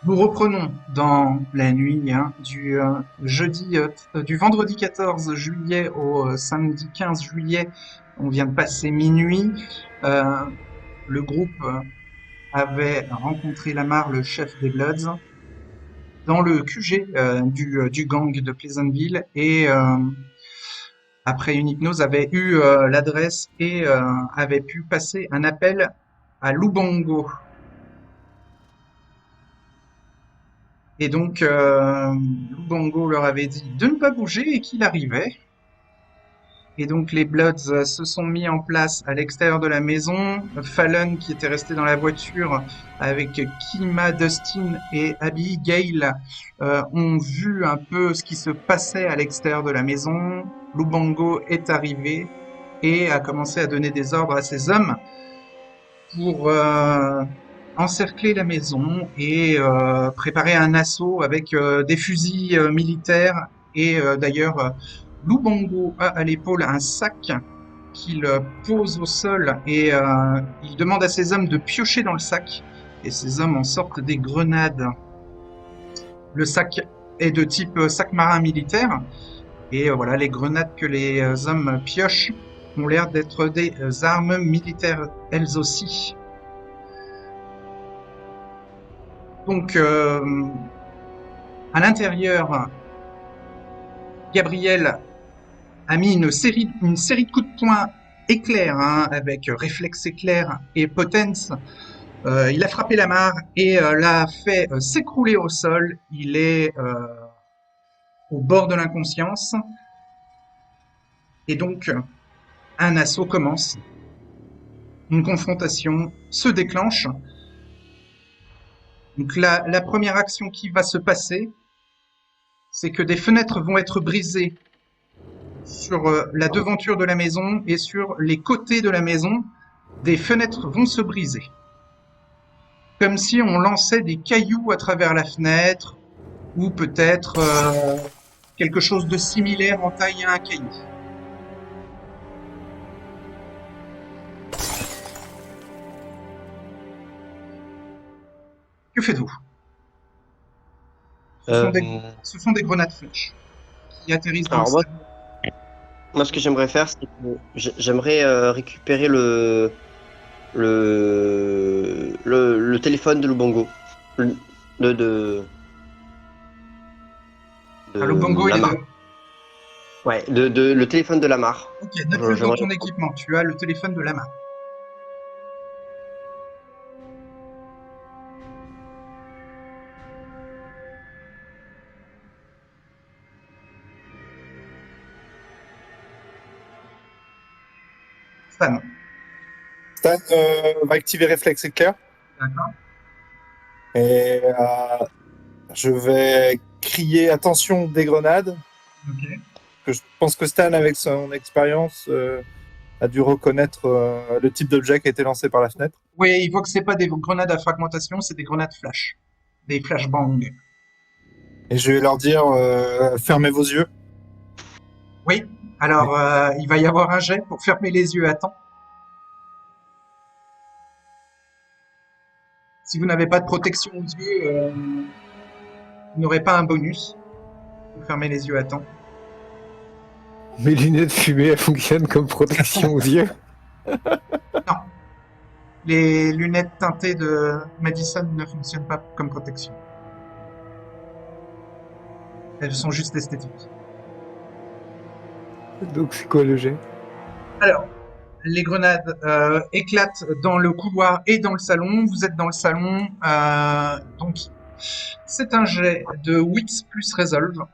Nous reprenons dans la nuit du vendredi 14 juillet au samedi 15 juillet. On vient de passer minuit. Euh, le groupe avait rencontré Lamar, le chef des Bloods, dans le QG du gang de Pleasantville et après une hypnose avait eu l'adresse et avait pu passer un appel à Lubango. Et donc, Lubango leur avait dit de ne pas bouger et qu'il arrivait. Et donc, les Bloods se sont mis en place à l'extérieur de la maison. Fallon, qui était resté dans la voiture avec Kima, Dustin et Abigail, ont vu un peu ce qui se passait à l'extérieur de la maison. Lubango est arrivé et a commencé à donner des ordres à ses hommes pour encercler la maison et préparer un assaut avec des fusils militaires. Et d'ailleurs, Lubango a à l'épaule un sac qu'il pose au sol et il demande à ses hommes de piocher dans le sac. Et ses hommes en sortent des grenades. Le sac est de type sac marin militaire. Et voilà, les grenades que les hommes piochent ont l'air d'être des armes militaires elles aussi. Donc, à l'intérieur, Gabriel a mis une série de coups de poing éclairs, hein, avec réflexe éclair et potence. Il a frappé Lamar et l'a fait s'écrouler au sol. Il est au bord de l'inconscience. Et donc, un assaut commence. Une confrontation se déclenche. Donc, la première action qui va se passer, c'est que des fenêtres vont être brisées sur la devanture de la maison et sur les côtés de la maison. Des fenêtres vont se briser. Comme si on lançait des cailloux à travers la fenêtre ou peut-être quelque chose de similaire en taille à un caillou. Que faites-vous? Ce sont des, Euh, ce sont des grenades flèches qui atterrissent dans le alors moi, salon. moi, ce que j'aimerais faire, c'est que j'aimerais récupérer le téléphone de Lubongo, le- de, de, Ah, le de bongo, il est Lamar. dehors. Ouais, le téléphone de Lamar. Ok, note-le dans J'aimerais. ton équipement. Tu as le téléphone de Lama. Stan. Stan va activer réflexe éclair D'accord. et je vais crier attention des grenades. Ok. Que je pense que Stan, avec son expérience, a dû reconnaître le type d'objet qui a été lancé par la fenêtre. Oui, il voit que c'est pas des grenades à fragmentation, c'est des grenades flash. Des flashbangs. Et je vais leur dire fermez vos yeux. Oui. Alors, il va y avoir un jet pour fermer les yeux à temps. Si vous n'avez pas de protection aux yeux, vous n'aurez pas un bonus pour fermer les yeux à temps. Mes lunettes fumées, elles fonctionnent comme protection aux yeux. Non. Les lunettes teintées de Madison ne fonctionnent pas comme protection. Elles sont juste esthétiques. Donc c'est quoi le jet? Alors, les grenades éclatent dans le couloir et dans le salon. Vous êtes dans le salon. Donc, c'est un jet de Wits plus Resolve.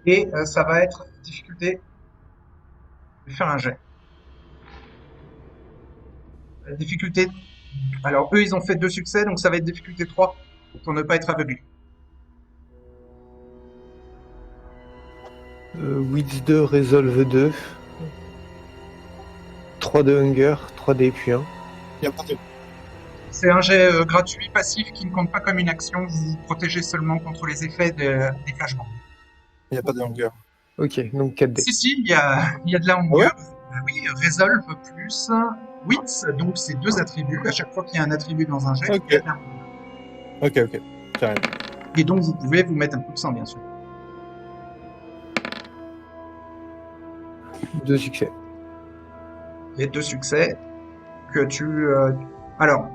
Et ça va être difficulté de faire un jet. La difficulté. Alors, eux, ils ont fait 2 succès, donc ça va être difficulté 3 pour ne pas être aveuglé. Wits 2, Resolve 2. 3 de Hunger, 3 d'épuisant. Il y a pas de... C'est un jet gratuit, passif, qui ne compte pas comme une action. Vous vous protégez seulement contre les effets des flashbangs. Il n'y a pas de hunger. Ok, donc 4D. Si, il y a de la Ah ouais hunger. Oui, Resolve plus. Wits, donc c'est 2 attributs. À chaque fois qu'il y a un attribut dans un jet, Ok. vous faites un- Ok. Carrément. et donc vous pouvez vous mettre un coup de sang, bien sûr. 2 succès. Et 2 succès que alors,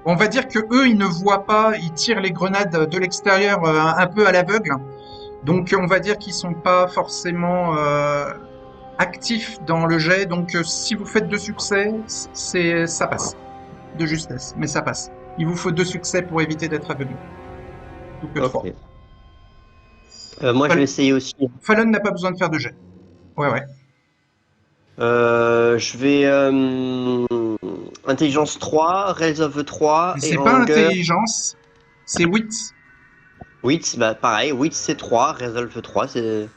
on va dire que eux, ils ne voient pas, ils tirent les grenades de l'extérieur un peu à l'aveugle. Donc on va dire qu'ils sont pas forcément actifs dans le jet. Donc si vous faites 2 succès, ça passe. De justesse, mais ça passe. Il vous faut 2 succès pour éviter d'être aveuglé. Plutôt que 3. Ok. Moi, je vais essayer aussi. Fallon n'a pas besoin de faire de jet. Ouais. Je vais intelligence 3, Resolve 3 Mais et c'est pas Hunger. intelligence, c'est wit. Wits, bah pareil, Wits c'est 3, Resolve 3, c'est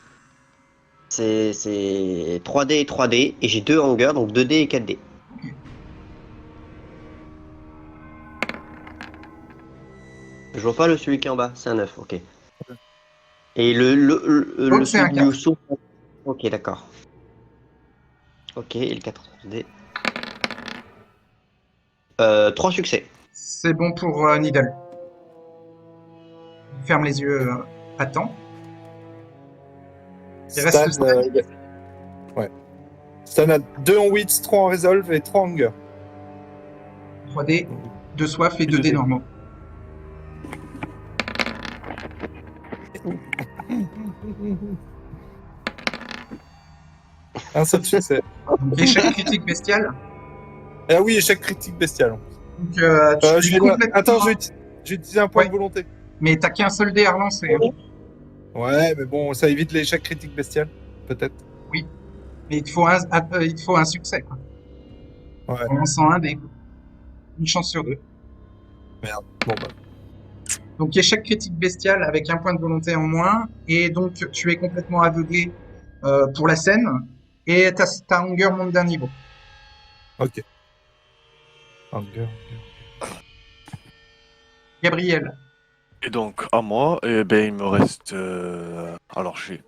3D et 3D, et j'ai 2 Hunger, donc 2D et 4D. Je vois pas celui qui est en bas, c'est un 9, ok. Et L'autre, c'est celui un du 4. dessous. Ok, d'accord. Ok, et le 4D. 3 succès. C'est bon pour Needle. Il ferme les yeux à temps. Il reste Stan, Stan. ouais. Stan a 2 en wits, 3 en resolve et 3 en hunger. 3D, 2 soif et Et 2D 2D. normaux. Un seul succès. Donc échec critique bestial. Ah oui, échec critique bestial. Donc Je tu es vais complètement... Attends, j'ai utilisé un point Ouais. de volonté. Mais t'as qu'un seul dé à relancer. Hein. Ouais, mais bon, ça évite l'échec critique bestial, peut-être. Oui. Mais il te faut un succès. Quoi. Ouais. En lançant un dé. Une chance sur 2. Merde. Bon bah. Donc échec critique bestial avec un point de volonté en moins. Et donc tu es complètement aveuglé pour la scène. Et ta hunger monte d'un niveau. Ok. Hunger. Gabriel. Et donc, à moi, eh ben, il me reste. Alors, j'ai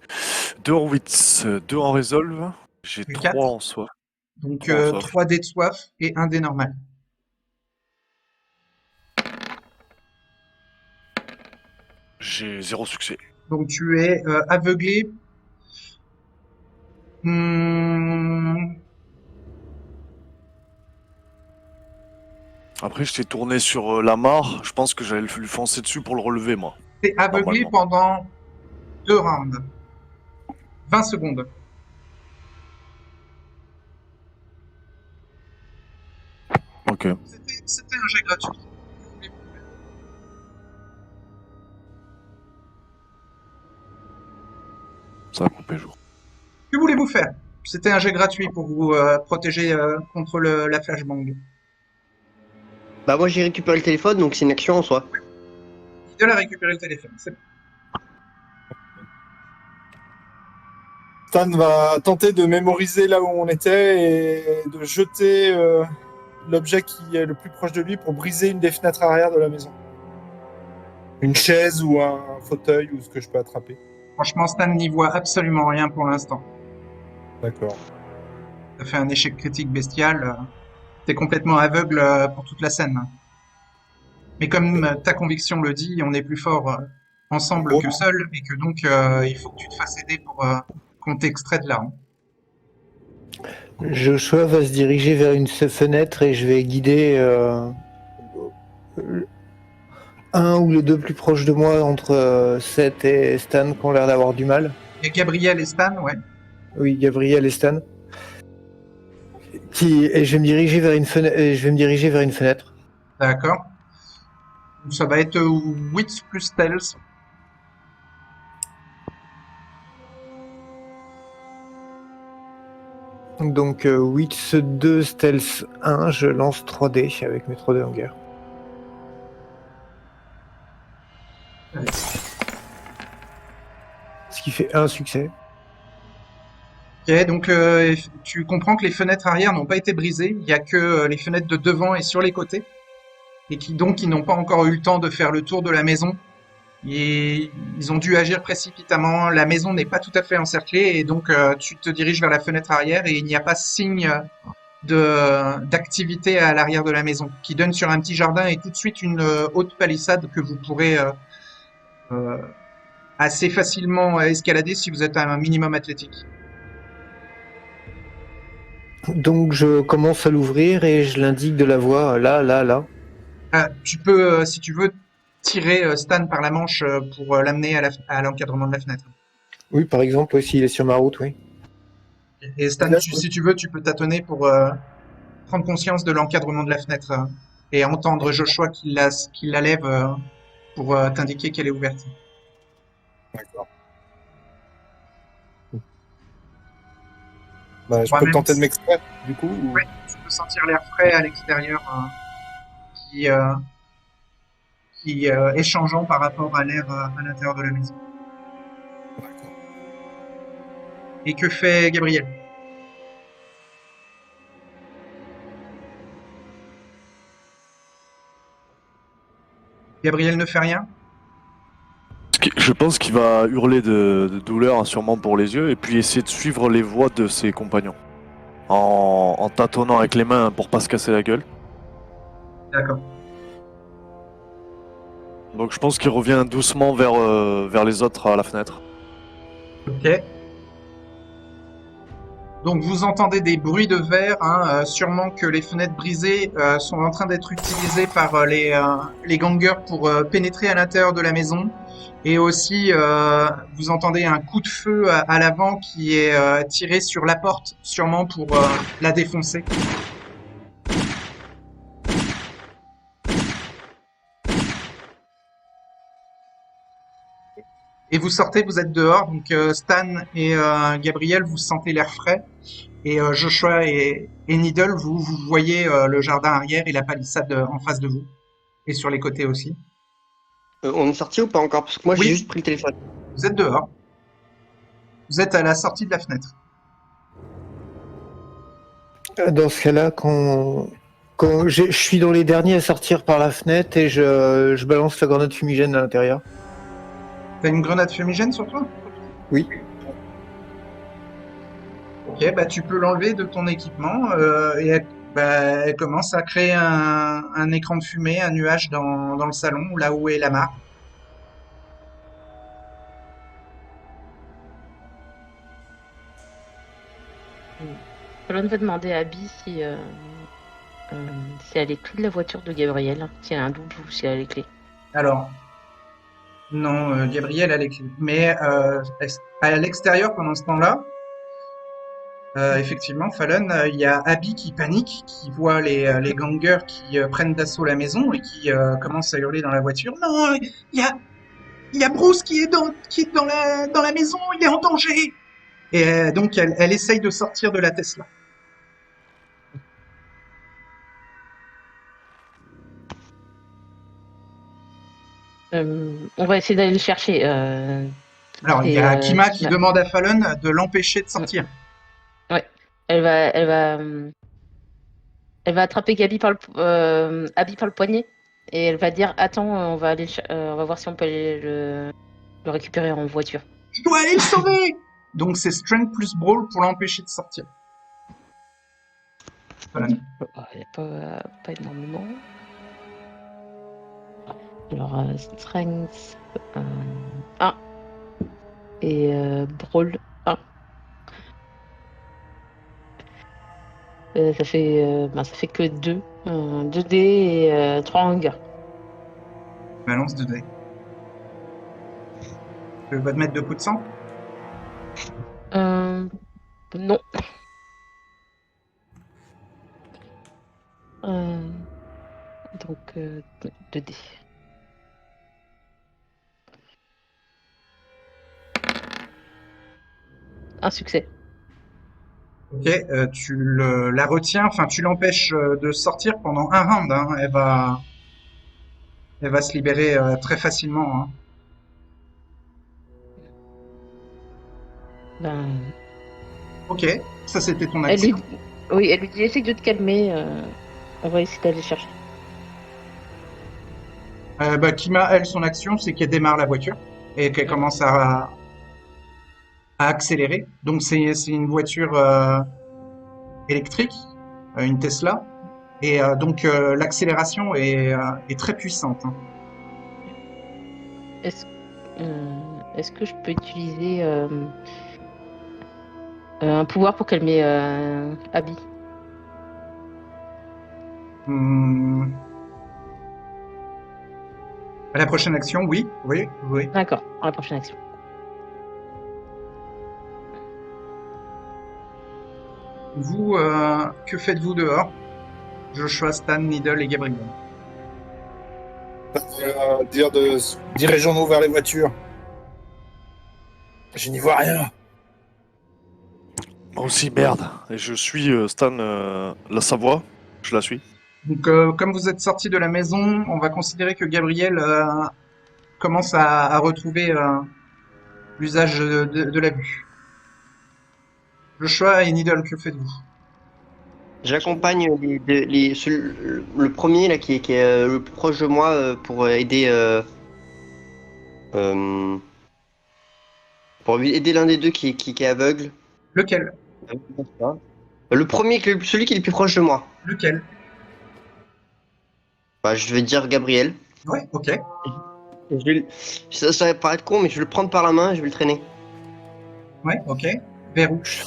2 en wits, 2 en resolve, j'ai Et 3 quatre. en soif. Donc 3 en soif. 3 dés de soif et 1 dé normal. J'ai 0 succès. Donc tu es aveuglé. Après, je t'ai tourné sur la mare. Je pense que j'allais lui foncer dessus pour le relever, moi. T'es aveuglé Normalement. pendant 2 rounds. 20 secondes. Ok. C'était un jet gratuit. Ça a coupé jour. Que voulez-vous faire? C'était un jet gratuit pour vous protéger contre la flashbang. Bah moi j'ai récupéré le téléphone, donc c'est une action en soi. Idol a récupéré le téléphone. C'est bon. Stan va tenter de mémoriser là où on était et de jeter l'objet qui est le plus proche de lui pour briser une des fenêtres arrière de la maison. Une chaise ou un fauteuil ou ce que je peux attraper. Franchement, Stan n'y voit absolument rien pour l'instant. D'accord. Ça fait un échec critique bestial. T'es complètement aveugle pour toute la scène. Mais comme ta conviction le dit, on est plus fort ensemble que seul, et que donc il faut que tu te fasses aider pour qu'on t'extrait de là. Hein. Joshua va se diriger vers une fenêtre et je vais guider un ou les deux plus proches de moi entre Seth et Stan qui ont l'air d'avoir du mal. Et Gabriel et Stan, ouais. Oui, Gabriel et Stan. Et je vais me diriger vers une fenêtre. D'accord. Donc, ça va être Wits plus Stealth. Donc Wits 2, Stealth 1, je lance 3D avec mes 3D en guerre. Ouais. Ce qui fait un succès. Ok, donc tu comprends que les fenêtres arrière n'ont pas été brisées. Il n'y a que les fenêtres de devant et sur les côtés. Et qui donc ils n'ont pas encore eu le temps de faire le tour de la maison. Et ils ont dû agir précipitamment. La maison n'est pas tout à fait encerclée et donc tu te diriges vers la fenêtre arrière et il n'y a pas signe d'activité à l'arrière de la maison, qui donne sur un petit jardin et tout de suite une haute palissade que vous pourrez euh, assez facilement escalader si vous êtes à un minimum athlétique. Donc je commence à l'ouvrir et je l'indique de la voix là, là, là. Tu peux, si tu veux, tirer Stan par la manche pour l'amener à l'encadrement de la fenêtre. Oui, par exemple, oui, s'il est sur ma route, oui. Et Stan, Là, si tu veux, tu peux tâtonner pour prendre conscience de l'encadrement de la fenêtre et entendre Joshua qui la lève pour t'indiquer qu'elle est ouverte. D'accord. Bah, je peux Moi-même, tenter de m'extraire, du coup ou- ouais, tu peux sentir l'air frais à l'extérieur qui, euh, est changeant par rapport à l'air à l'intérieur de la maison. D'accord. Et que fait Gabriel? Gabriel ne fait rien? Je pense qu'il va hurler de douleur, hein, sûrement pour les yeux, et puis essayer de suivre les voies de ses compagnons. En tâtonnant avec les mains pour pas se casser la gueule. D'accord. Donc je pense qu'il revient doucement vers les autres à la fenêtre. Ok. Donc vous entendez des bruits de verre, hein, sûrement que les fenêtres brisées sont en train d'être utilisées par les gangers pour pénétrer à l'intérieur de la maison. Et aussi, vous entendez un coup de feu à l'avant qui est tiré sur la porte, sûrement pour la défoncer. Et vous sortez, vous êtes dehors, donc Stan et Gabriel, vous sentez l'air frais. Et Joshua et Needle, vous voyez le jardin arrière et la palissade en face de vous. Et sur les côtés aussi. On est sorti ou pas encore? Parce que moi, j'ai Oui, juste pris le téléphone. vous êtes dehors. Vous êtes à la sortie de la fenêtre. Dans ce cas-là, quand je suis dans les derniers à sortir par la fenêtre et je balance la grenade fumigène à l'intérieur. T'as une grenade fumigène sur toi? Oui. Ok, bah tu peux l'enlever de ton équipement et elle commence à créer un écran de fumée, un nuage dans le salon, là où est la mare. Colonne va demander à Abby si elle a les clés de la voiture de Gabriel, si elle a un double ou si elle a les clés. Alors, non, Gabriel a les clés. Mais à l'extérieur, pendant ce temps-là, effectivement, Fallon, il y a Abby qui panique, qui voit les gangers qui prennent d'assaut la maison et qui commence à hurler dans la voiture. Non, il y a Bruce qui est dans la maison, il est en danger. Et donc, elle essaye de sortir de la Tesla. On va essayer d'aller le chercher. Alors, il y c'est, a Kima qui Kima. demande à Fallon de l'empêcher de sortir. Ouais. Elle va attraper Abby par le poignet et elle va dire attends, on va voir si on peut aller le récupérer en voiture. Je dois aller le sauver. Donc, c'est Strength plus Brawl pour l'empêcher de sortir. Voilà. Il n'y a pas énormément. Alors, Strength 1 et Brawl 1. Ça fait que 2. 2D et 3 hangars. Balance de dés. Tu vas te mettre 2 coups de sang? Non. Donc, 2D. Un succès. Ok, tu la retiens, enfin tu l'empêches de sortir pendant un round. Hein. Elle va se libérer très facilement. Hein. Ben, Ok, ça c'était ton elle action. elle lui dit essaye de te calmer. On va essayer d'aller chercher. Kima, elle, son action, c'est qu'elle démarre la voiture et qu'elle commence à accélérer. Donc c'est une voiture électrique une Tesla. Et donc l'accélération est très puissante, hein. Est-ce est-ce que je peux utiliser un pouvoir pour calmer Abby? Hmm. À la prochaine action, oui, oui, oui. D'accord, à la prochaine action. Vous, que faites-vous dehors? Joshua, Stan, Needle et Gabriel. Dire dirigeons-nous vers les voitures. Je n'y vois rien. Moi aussi, merde. Et je suis Stan la Savoie. Je la suis. Donc, comme vous êtes sorti de la maison, on va considérer que Gabriel commence à retrouver l'usage de la vue. Joshua et Needle, que faites-vous? J'accompagne le premier là qui est le plus proche de moi euh, pour aider l'un des deux qui est aveugle. Lequel? Le premier, celui qui est le plus proche de moi. Lequel? Bah, je vais dire Gabriel. Ouais, ok. Ça va paraître con, mais je vais le prendre par la main et je vais le traîner. Ouais, ok. Vers où? Je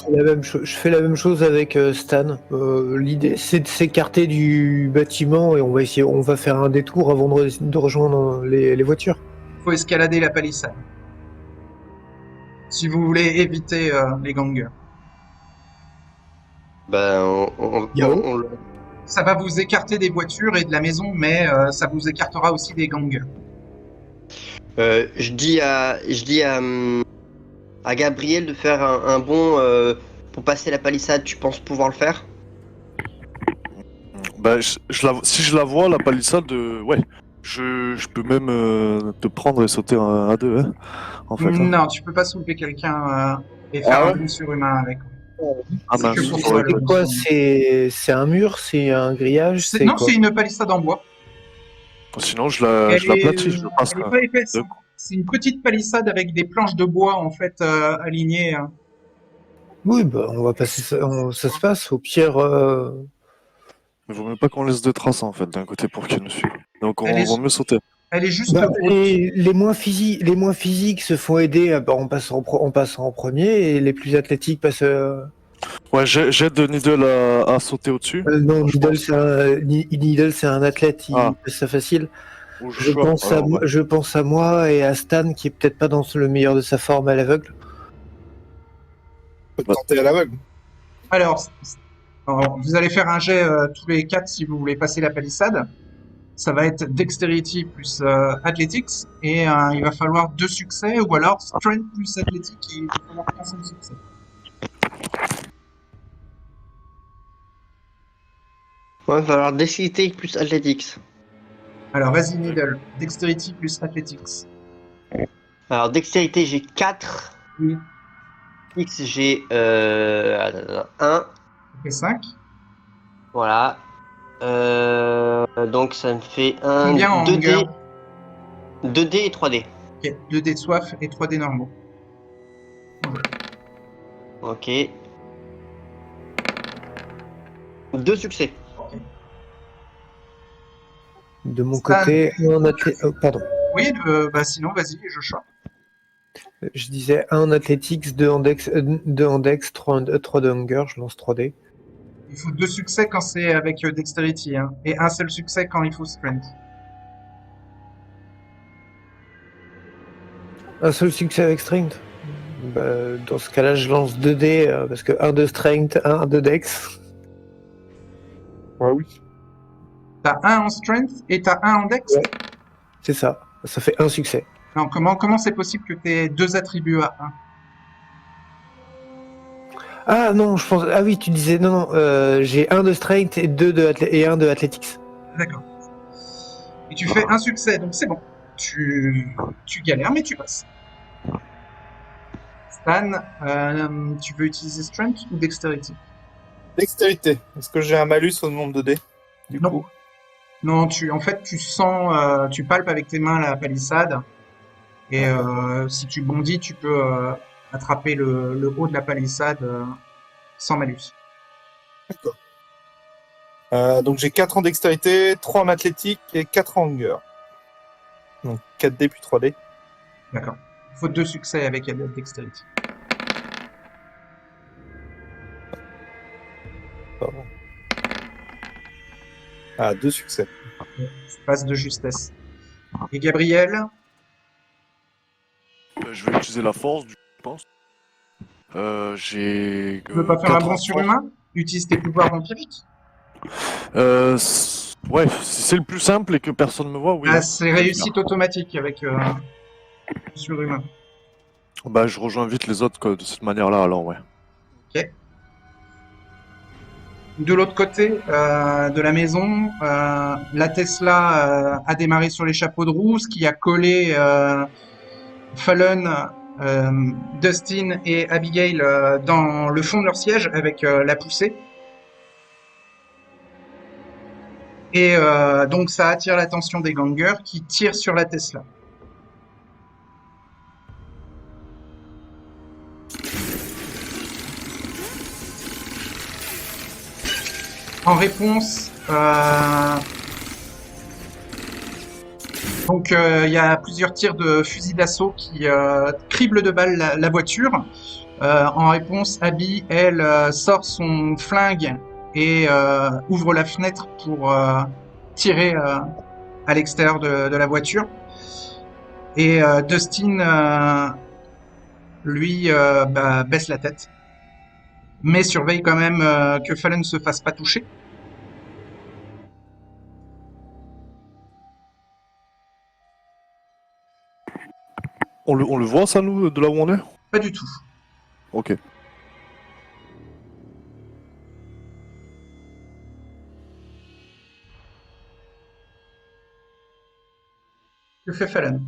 fais la même chose avec Stan. L'idée, c'est de s'écarter du bâtiment et on va faire un détour avant de rejoindre les voitures. Faut escalader la palissade. Si vous voulez éviter les gangers. Ben, Ça va vous écarter des voitures et de la maison, mais ça vous écartera aussi des gangers. je dis à Gabriel de faire un bond pour passer la palissade. Tu penses pouvoir le faire? Bah, si je la vois, la palissade, ouais. Je peux même te prendre et sauter à deux, hein, en fait. Hein. Non, tu peux pas soulever quelqu'un et faire Ah un ouais bond surhumain avec. Ah C'est mince, que pour faudrait ça, que- le- C'est quoi? C'est un mur? C'est un grillage? C'est Non, quoi? c'est une palissade en bois. Sinon, je l'aplatis, je le passe. Elle est pas épaisse, hein. C'est une petite palissade avec des planches de bois en fait alignées, hein. Oui, bah, on va passer ça. Ça se passe. Au pire, Mais vaut mieux pas qu'on laisse de traces, en fait, d'un côté pour qu'ils nous suivent. Donc, Elle on est- vaut mieux sauter. Elle est juste bah, haute. les moins physiques se font aider bah, en passant en premier et les plus athlétiques passent. Ouais, j'aide Needle à sauter au-dessus. Non, Je pense. Needle, c'est un athlète, il Ah. passe ça facile. Ou Je ouais. je pense à moi et à Stan qui est peut-être pas dans le meilleur de sa forme à l'aveugle. On peut tenter à l'aveugle. Alors, vous allez faire un jet tous les quatre si vous voulez passer la palissade. Ça va être Dexterity plus Athletics et il va falloir 2 succès ou alors Strength plus Athletic et il va falloir un seul succès. Ouais, il va falloir dextérité plus athletics. Alors vas-y Needle, Dexterity plus Athletics. Alors, dextérité, j'ai 4. Oui. X, j'ai 1. Ça fait 5. Voilà. Donc, ça me fait un Combien en 2D, longueur? 2D et 3D. Ok, 2D de soif et 3D normaux. Ok. 2 succès. De mon Stan. côté, un athlète. Pardon. Oui, sinon vas-y, Joshua. Je disais 1 en athletics, 2 en dex, 3 de hunger, je lance 3D. Il faut 2 succès quand c'est avec Dexterity, hein, et un seul succès quand il faut Strength. Un seul succès avec strength. Bah, dans ce cas-là, je lance 2D parce que 1 de strength, 1 de dex. Ouais, oui. T'as 1 en Strength et t'as 1 en Dex? Ouais. C'est ça. Ça fait 1 succès. Non, comment c'est possible que t'aies 2 attributs à 1? Ah non, je pense. Ah oui, tu disais non. J'ai 1 de strength et 1 de athletics. D'accord. Et tu fais un succès, donc c'est bon. Tu galères, mais tu passes. Stan, tu veux utiliser Strength ou Dexterity? Dextérité. Est-ce que j'ai un malus au nombre de dés? Du Non. coup. Non, en fait, tu sens, tu palpes avec tes mains la palissade. Et si tu bondis, tu peux attraper le haut de la palissade sans malus. D'accord. Donc j'ai 4 en dextérité, 3 en athlétique et 4 en hunger. Donc 4D puis 3D. D'accord. Il faut 2 succès avec la dextérité. Pardon. Ah, 2 succès. Tu passes de justesse. Et Gabriel, Je vais utiliser la force, je pense. J'ai. tu veux pas faire un 4 bond en surhumain? Utilise tes pouvoirs vampiriques. Ouais, si c'est le plus simple et que personne me voit, oui. Ah, hein, c'est je vais le réussite automatique avec surhumain. faire. Bah, je rejoins vite les autres de cette manière-là, alors, ouais. Ok. De l'autre côté de la maison, la Tesla a démarré sur les chapeaux de roue, ce qui a collé Fallon, Dustin et Abigail dans le fond de leur siège avec la poussée. Et donc ça attire l'attention des gangers qui tirent sur la Tesla. En réponse, donc il y a plusieurs tirs de fusil d'assaut qui criblent de balles la voiture. En réponse, Abby, elle, sort son flingue et ouvre la fenêtre pour tirer à l'extérieur de la voiture. Et Dustin, lui, baisse la tête, mais surveille quand même que Fallon ne se fasse pas toucher. On le voit, ça, nous, de là où on est? Pas du tout. Ok. Que fait Fallon?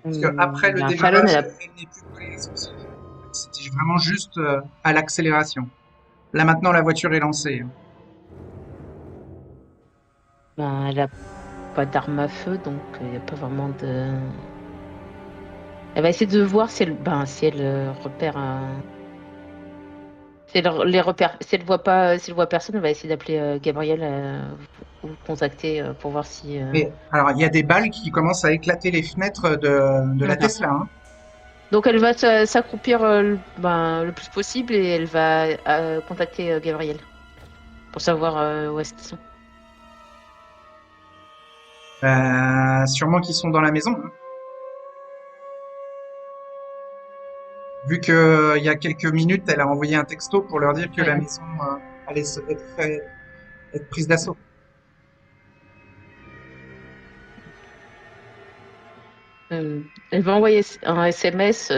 Parce que après le Ben, Fallon, démarrage, elle a- elle n'est plus collée l'explosif. C'était vraiment juste à l'accélération. Là maintenant, la voiture est lancée. ben, elle a pas d'arme à feu, donc il n'y a pas vraiment de. Elle va essayer de voir si elle repère un. Si elle les repère, si elle voit personne, elle va essayer d'appeler Gabriel ou le contacter pour voir si. Et alors, il y a des balles qui commencent à éclater les fenêtres de la D'accord. Tesla. Hein. Donc elle va s'accroupir le plus possible et elle va contacter Gabriel pour savoir où est-ce qu'ils sont. Sûrement qu'ils sont dans la maison. Hein. Vu que il y a quelques minutes, elle a envoyé un texto pour leur dire que Ouais. la maison allait être prise d'assaut. Elle va envoyer un SMS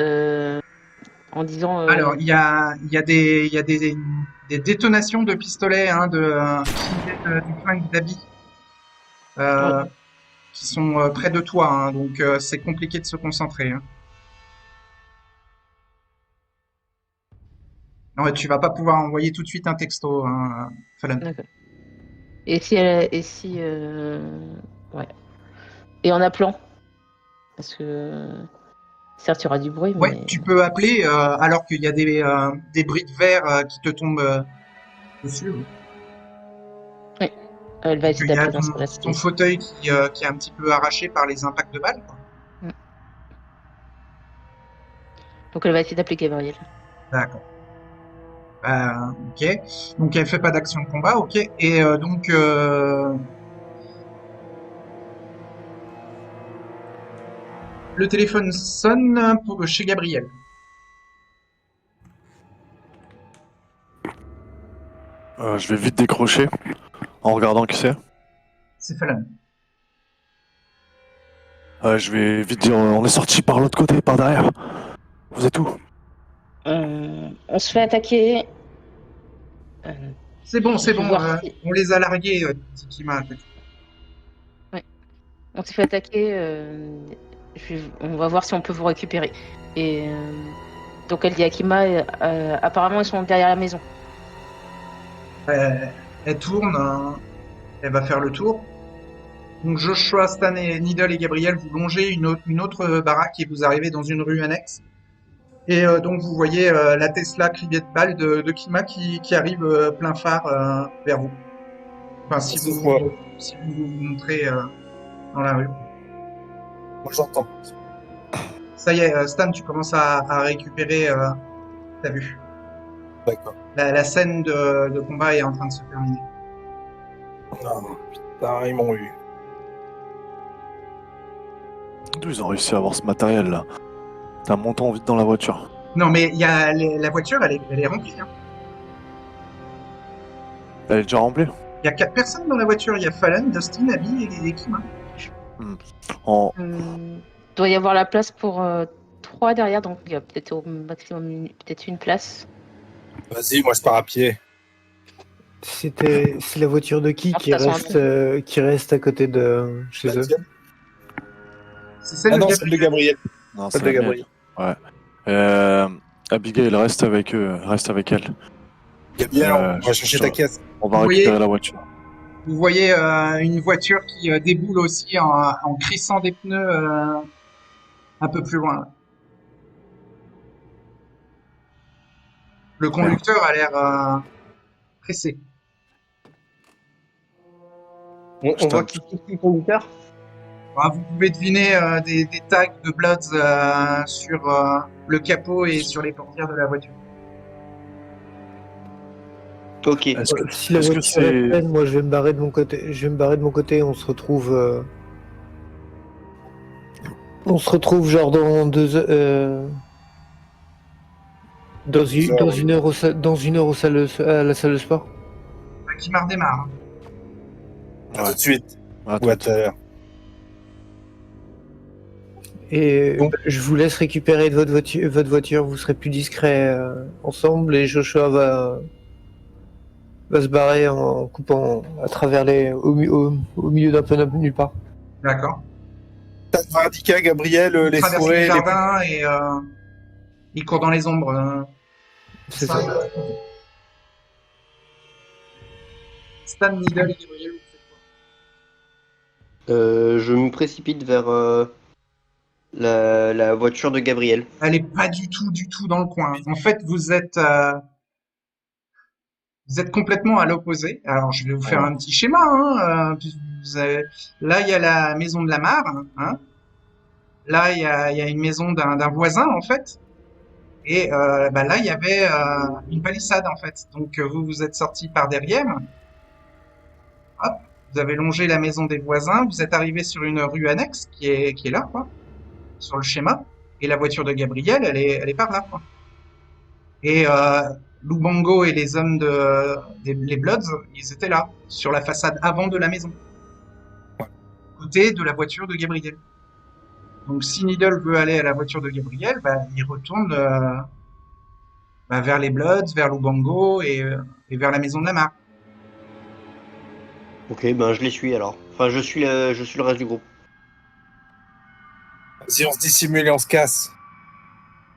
en disant. Alors, il y a des détonations de pistolets hein, qui viennent du flingue d'Abby, Ouais. qui sont près de toi, hein, donc c'est compliqué de se concentrer. Hein. Non, tu vas pas pouvoir envoyer tout de suite un texto, hein, Fallon. D'accord. Et si ouais. Et en appelant, parce que certes il y aura du bruit, Ouais, mais tu peux appeler alors qu'il y a des bris de verre qui te tombent dessus. Oui. elle va essayer Il y a d'appeler dans ce cas-là. ton fauteuil qui est un petit peu arraché par les impacts de balles. Quoi. Donc elle va essayer d'appeler Gabriel. D'accord. Ok. Donc elle fait pas d'action de combat, ok. Et donc le téléphone sonne chez Gabriel. Je vais vite décrocher en regardant qui c'est. C'est Fallon. Je vais vite dire on est sorti par l'autre côté, par derrière. Vous êtes où? On se fait attaquer. C'est bon, Je vais voir on les a largués, Tikima. on s'est fait attaquer. On va voir si on peut vous récupérer. Et donc elle dit à Kima, apparemment ils sont derrière la maison. Elle tourne, elle va faire le tour. Donc Joshua, Stan et Needle et Gabriel, vous longez une autre baraque et vous arrivez dans une rue annexe. Et donc vous voyez la Tesla criblée de balles de Kima qui arrive plein phare vers vous. Enfin, Moi, si vous vous montrez dans la rue. moi j'entends. Ça y est, Stan, tu commences à récupérer ta vue. D'accord. La scène de combat est en train de se terminer. Non, putain, ils m'ont eu. D'où ils ont réussi à avoir ce matériel là. T'as un montant vite dans la voiture. Non, mais il y a la voiture, elle est remplie. Hein. Elle est déjà remplie. Il y a 4 personnes dans la voiture. Il y a Fallon, Dustin, Abby et Kim. Hein. En... Doit y avoir la place pour 3 derrière, donc il y a peut-être au maximum peut-être une place. Vas-y, moi je pars à pied. C'est la voiture de qui Ah, de toute qui reste à côté de chez eux? C'est celle Ah de non, Gabriel. celle de Gabriel. Non, Celle c'est de la mienne. Gabriel. Ouais. Abigail reste avec eux, reste avec elle. Gabriel, on va chercher je- ta caisse. On va Vous récupérer voyez- la voiture. Vous voyez une voiture qui déboule aussi en crissant des pneus un peu plus loin. Le conducteur a l'air pressé. On voit qui est le conducteur? Vous pouvez deviner des tags de Bloods sur le capot et sur les portières de la voiture. Ok. Est-ce que, Si la est-ce que voiture est c'est... pleine, moi je vais me barrer de mon côté. Je vais me barrer de mon côté. On se retrouve. On se retrouve genre dans 2 heures. Dans une heure dans une heure à la salle de sport. Qui marre démarre. Hein. À tout de suite. Attends, Ou à tout à l'heure. Et Donc- je vous laisse récupérer de votre voiture. Vous serez plus discrets ensemble. Et Joshua va se barrer en coupant à travers au milieu d'un peu nulle part. D'accord. T'as indiqué à Gabriel Il les traverse forêts. le jardin et il court dans les ombres. C'est ça. Stan, Needle et Gabriel, vous faites quoi? Je me précipite vers la voiture de Gabriel. Elle est pas du tout dans le coin. En fait, vous êtes complètement à l'opposé. Alors, je vais vous faire Ouais. un petit schéma. Hein. Là, il y a la maison de la mare. Hein. Là, il y a une maison d'un voisin, en fait. Et là, il y avait une palissade, en fait. Donc, vous êtes sortis par derrière. Hop, vous avez longé la maison des voisins. Vous êtes arrivé sur une rue annexe qui est là, quoi, sur le schéma. Et la voiture de Gabriel, elle est par là, quoi. Et Lubango et les hommes les Bloods, ils étaient là, sur la façade avant de la maison, côté de la voiture de Gabriel. Donc si Needle veut aller à la voiture de Gabriel, il retourne vers les Bloods, vers Lubango et vers la maison de la mare. Ok, ben je les suis alors. Enfin, je suis le reste du groupe. Si on se dissimule et on se casse.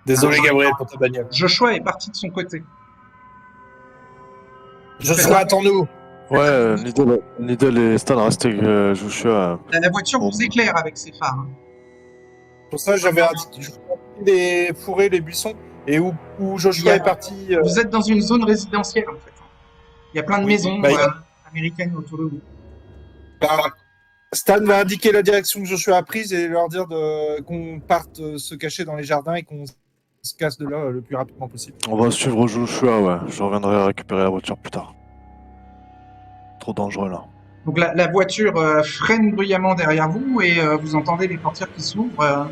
Désolé Gabriel pour ta bagnole. Joshua est parti de son côté. Joshua, attends-nous. Ouais, Needle et Stan restent avec Joshua. La voiture vous éclaire avec ses phares. Hein. Pour ça, j'avais indiqué les fourrés, les buissons. Et où Joshua est parti. Vous êtes dans une zone résidentielle, en fait. Il y a plein de Oui, maisons américaines autour de vous. Stan va indiquer la direction que Joshua a prise et leur dire qu'on parte se cacher dans les jardins et qu'on se casse de là le plus rapidement possible. On va suivre Joshua, ouais. Je reviendrai récupérer la voiture plus tard. Trop dangereux là. Donc la voiture freine bruyamment derrière vous et vous entendez les portières qui s'ouvrent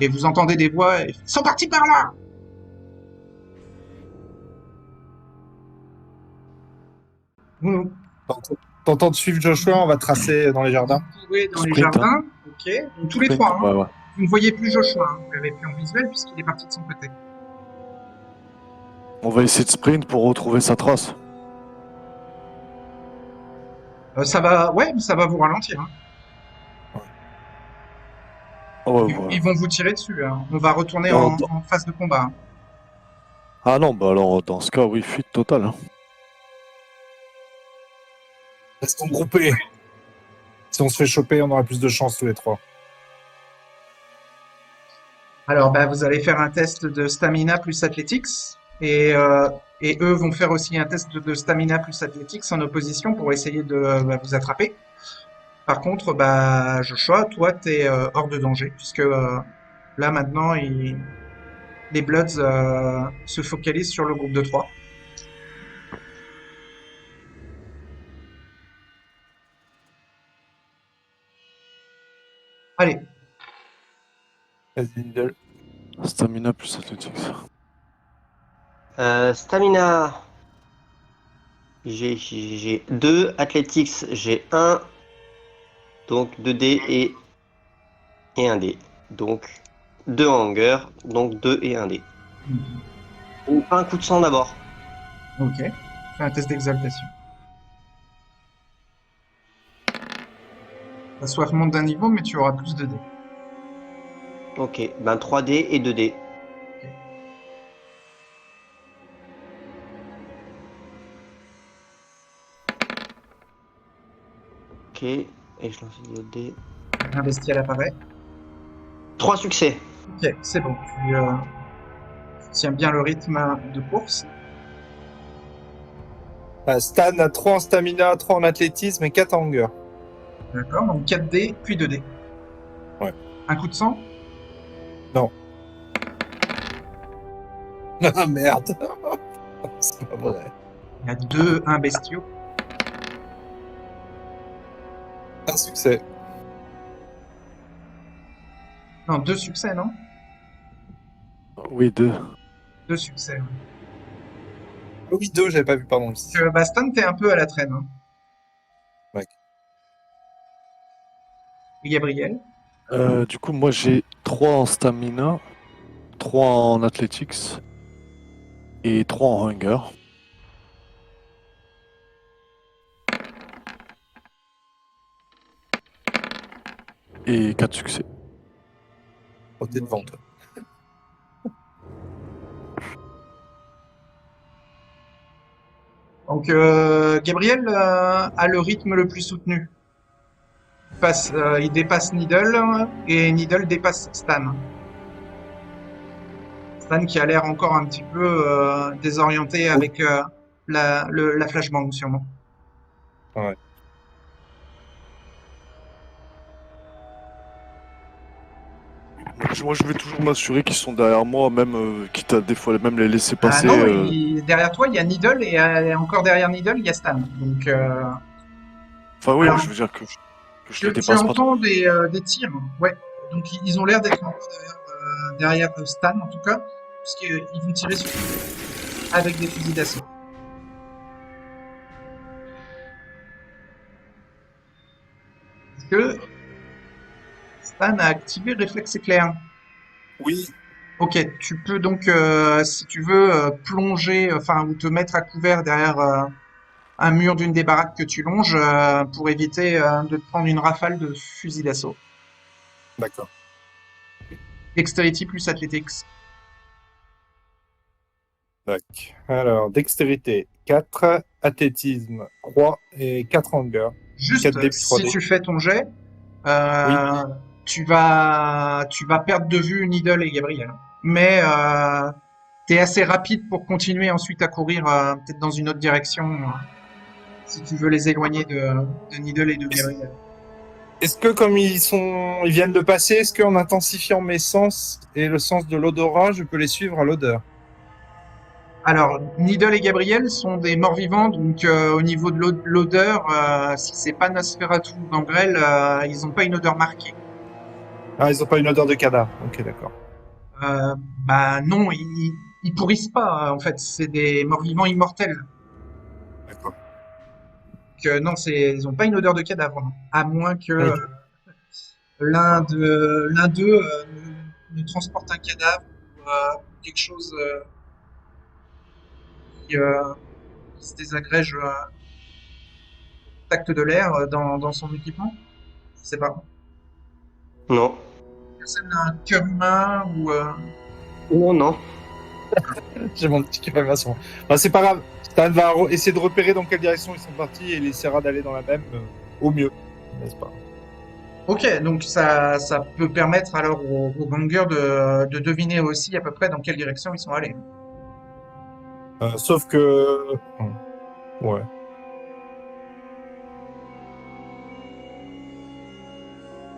et vous entendez des voix. Ils sont partis par là. Vous T'entends de suivre Joshua, on va tracer dans les jardins. courez dans les Sprint, jardins. Ok. Donc tous les trois. Hein. Ouais. Vous ne voyez plus Joshua. Hein. Vous l'avez plus en visuel puisqu'il est parti de son côté. On va essayer de sprint pour retrouver sa trace. Ça va vous ralentir. Hein. Oh, ouais, Ils, voilà. ils vont vous tirer dessus. Hein. On va retourner Non, en phase de combat. Hein. Ah non, bah alors dans ce cas, oui, fuite totale. Hein. Restons groupés. Si on se fait choper, on aura plus de chance tous les trois. Alors, bah, vous allez faire un test de stamina plus athletics et eux vont faire aussi un test de stamina plus athletics en opposition pour essayer de vous attraper. Par contre, bah, Joshua, toi, t'es hors de danger puisque là maintenant, les Bloods se focalisent sur le groupe de 3. Allez, Vas-y, Needle. Stamina plus athletics. Stamina, j'ai 2. Athletics, j'ai 1. Donc 2 dés et 1 dé. Donc 2 en hunger, donc 2 et 1 dé. Ou un coup de sang d'abord. ok. Fais un test d'exaltation. Ta soif monte d'un niveau, mais tu auras plus de dés. Ok, ben 3 dés et 2 dés. Ok, et je lance les autres dés. Un bestial apparaît. 3 succès. Ok, c'est bon. Tu tiens bien le rythme de course. Stan a 3 en stamina, 3 en athlétisme et 4 en hunger. D'accord, donc 4 dés, puis 2 dés. Ouais. Un coup de sang. Ah merde. C'est pas vrai. Il y a 2 1 bestiaux. Un succès. Non, 2 succès, non? Oui, 2. 2 succès. Ah oui, 2, j'avais pas vu, pardon. Baston, t'es un peu à la traîne. Hein. Ouais. Et Gabriel? Du coup, moi j'ai 3 en stamina, 3 en athletics et 3 en hunger. Et 4 succès. Oh, t'es devant, toi. Donc, Gabriel a le rythme le plus soutenu. Il dépasse Needle et Needle dépasse Stan. Stan qui a l'air encore un petit peu désorienté avec la flashbang sûrement. Ouais. Moi je vais toujours m'assurer qu'ils sont derrière moi, même quitte à des fois même les laisser Ah passer. non, derrière toi il y a Needle et encore derrière Needle il y a Stan. Donc, Enfin oui, alors, je veux dire que je les tu dépasse pas trop. entends des tirs, ouais. Donc ils ont l'air d'être un peu derrière Stan en tout cas, puisqu'ils vont tirer sur avec des fusils d'assaut. Est-ce que Stan a activé le réflexe éclair? Oui. Ok, tu peux donc, si tu veux, plonger, enfin, ou te mettre à couvert derrière un mur d'une des baraques que tu longes pour éviter de te prendre une rafale de fusil d'assaut. D'accord. Dexterity plus Athletics. Tac. Alors, dextérité 4, athlétisme 3 et 4 en hunger. Juste, 4 dés plus 3 si dés. tu fais ton jet, Oui. tu vas perdre de vue Needle et Gabriel. Mais t'es assez rapide pour continuer ensuite à courir peut-être dans une autre direction si tu veux les éloigner de Needle et de Gabriel. Est-ce que comme ils viennent de passer, est-ce qu'en intensifiant mes sens et le sens de l'odorat, je peux les suivre à l'odeur? Alors, Needle et Gabriel sont des morts-vivants, donc au niveau de l'odeur, si c'est pas Nosferatu ou Gangrel, ils n'ont pas une odeur marquée. Ah, ils ont pas une odeur de cadavre. Ok, d'accord. Bah non, ils pourrissent pas, en fait, c'est des morts-vivants immortels. D'accord. Non, ils ont pas une odeur de cadavre, non. À moins que Ok. l'un d'eux ne transporte un cadavre ou quelque chose qui, euh, qui se désagrège au contact de l'air dans son équipement. Je sais pas. Non. Personne n'a un cœur humain ou Non, non. J'ai mon petit cœur maçon. Bah, c'est pas grave. Stan va essayer de repérer dans quelle direction ils sont partis et il essaiera d'aller dans la même au mieux, n'est-ce pas? Ok, donc ça peut permettre alors aux gangers de deviner aussi à peu près dans quelle direction ils sont allés. Sauf que... Ouais.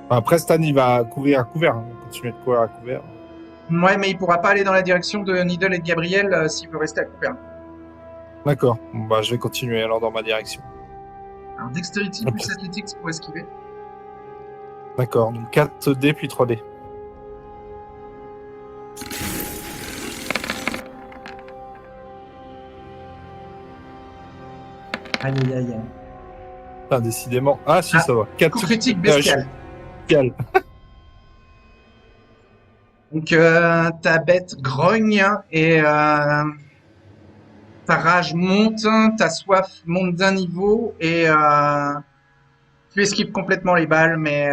Après, Stan, il va courir à couvert. Il va continuer de courir à couvert. Ouais, mais il pourra pas aller dans la direction de Needle et de Gabriel s'il veut rester à couvert. D'accord. Bon, bah, je vais continuer alors dans ma direction. Alors, Dexterity Ok. plus Athletics pour esquiver. D'accord. Donc 4D puis 3D. Aïe, aïe, aïe, aïe. Ah, décidément. Ah, si, Ah, ça va. 4 Coup critique bestial. bestial. Donc, ta bête grogne et ta rage monte, ta soif monte d'un niveau et tu esquives complètement les balles, mais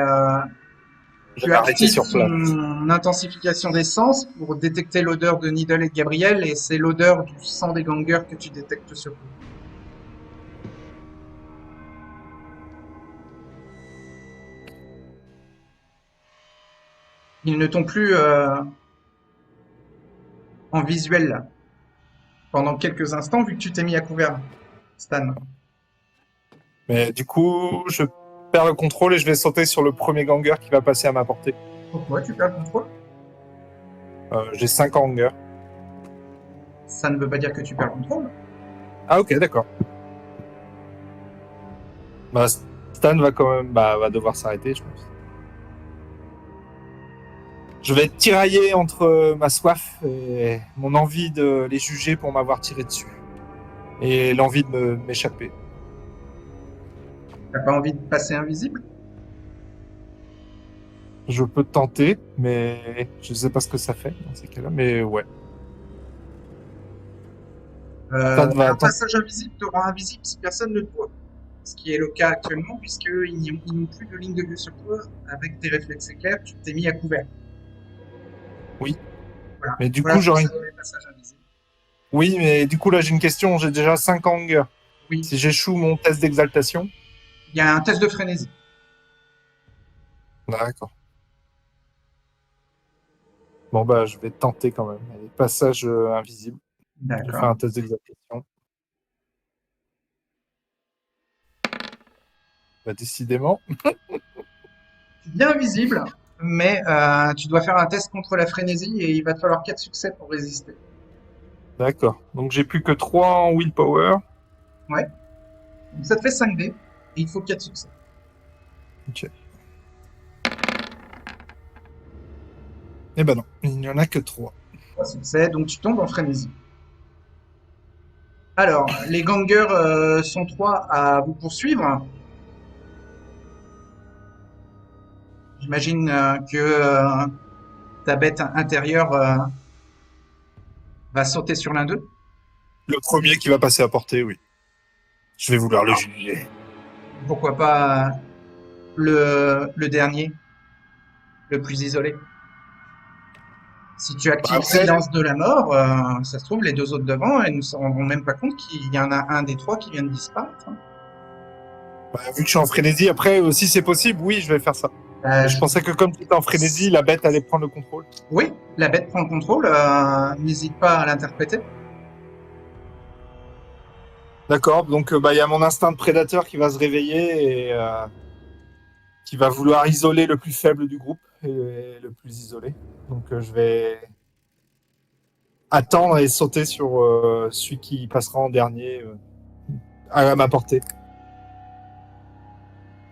Je tu vais m'arrêter actives sur place. son intensification des sens pour détecter l'odeur de Needle et de Gabriel et c'est l'odeur du sang des gangers que tu détectes surtout. Ils ne t'ont plus en visuel pendant quelques instants vu que tu t'es mis à couvert, Stan. Mais du coup, je perds le contrôle et je vais sauter sur le premier ganger qui va passer à ma portée. Pourquoi tu perds le contrôle? J'ai 5 hangers. Ça ne veut pas dire que tu perds le contrôle. Ah, ok, d'accord. Bah, Stan va quand même va devoir s'arrêter, je pense. Je vais être tiraillé entre ma soif et mon envie de les juger pour m'avoir tiré dessus. Et l'envie de m'échapper. T'as pas envie de passer invisible? Je peux tenter, mais je sais pas ce que ça fait dans ces cas-là, mais ouais. Stan va Un attendre. passage invisible te rend invisible si personne ne te voit. Ce qui est le cas actuellement, puisqu'ils n'ont plus de ligne de vue sur toi. Avec tes réflexes éclairs, tu t'es mis à couvert. Oui. Voilà. Mais du Voilà coup, ce que j'aurais ça une... donne les passages invisibles. Oui, mais du coup, là, j'ai une question. J'ai déjà 5 hangers. Oui, Si j'échoue mon test d'exaltation... il y a un test de frénésie. D'accord. Bon, bah, je vais tenter quand même. Allez, passage invisible. Je vais faire D'accord. un test d'exaltation. Bah, décidément. Tu deviens invisible, mais tu dois faire un test contre la frénésie et il va te falloir 4 succès pour résister. D'accord. Donc, j'ai plus que 3 en willpower. Ouais. Donc ça te fait 5 dés et il faut 4 succès. Ok. Eh ben non, il n'y en a que 3. 3 succès, donc tu tombes en frénésie. Alors, les gangers sont 3 à vous poursuivre. J'imagine que ta bête intérieure va sauter sur l'un d'eux. Le premier qui va passer à portée, oui. Je vais vouloir le juger. Pourquoi pas le dernier, le plus isolé. Si tu actives Après- Silence de la mort, ça se trouve, les deux autres devant, ils ne se rendront même pas compte qu'il y en a un des trois qui vient de disparaître. Bah, vu que je suis en frénésie, après, si c'est possible, oui, je vais faire ça. Mais je pensais que comme tu étais en frénésie, la bête allait prendre le contrôle. Oui, la bête prend le contrôle, n'hésite pas à l'interpréter. D'accord, donc il y a mon instinct de prédateur qui va se réveiller et qui va vouloir isoler le plus faible du groupe et le plus isolé. Donc je vais attendre et sauter sur celui qui passera en dernier à ma portée.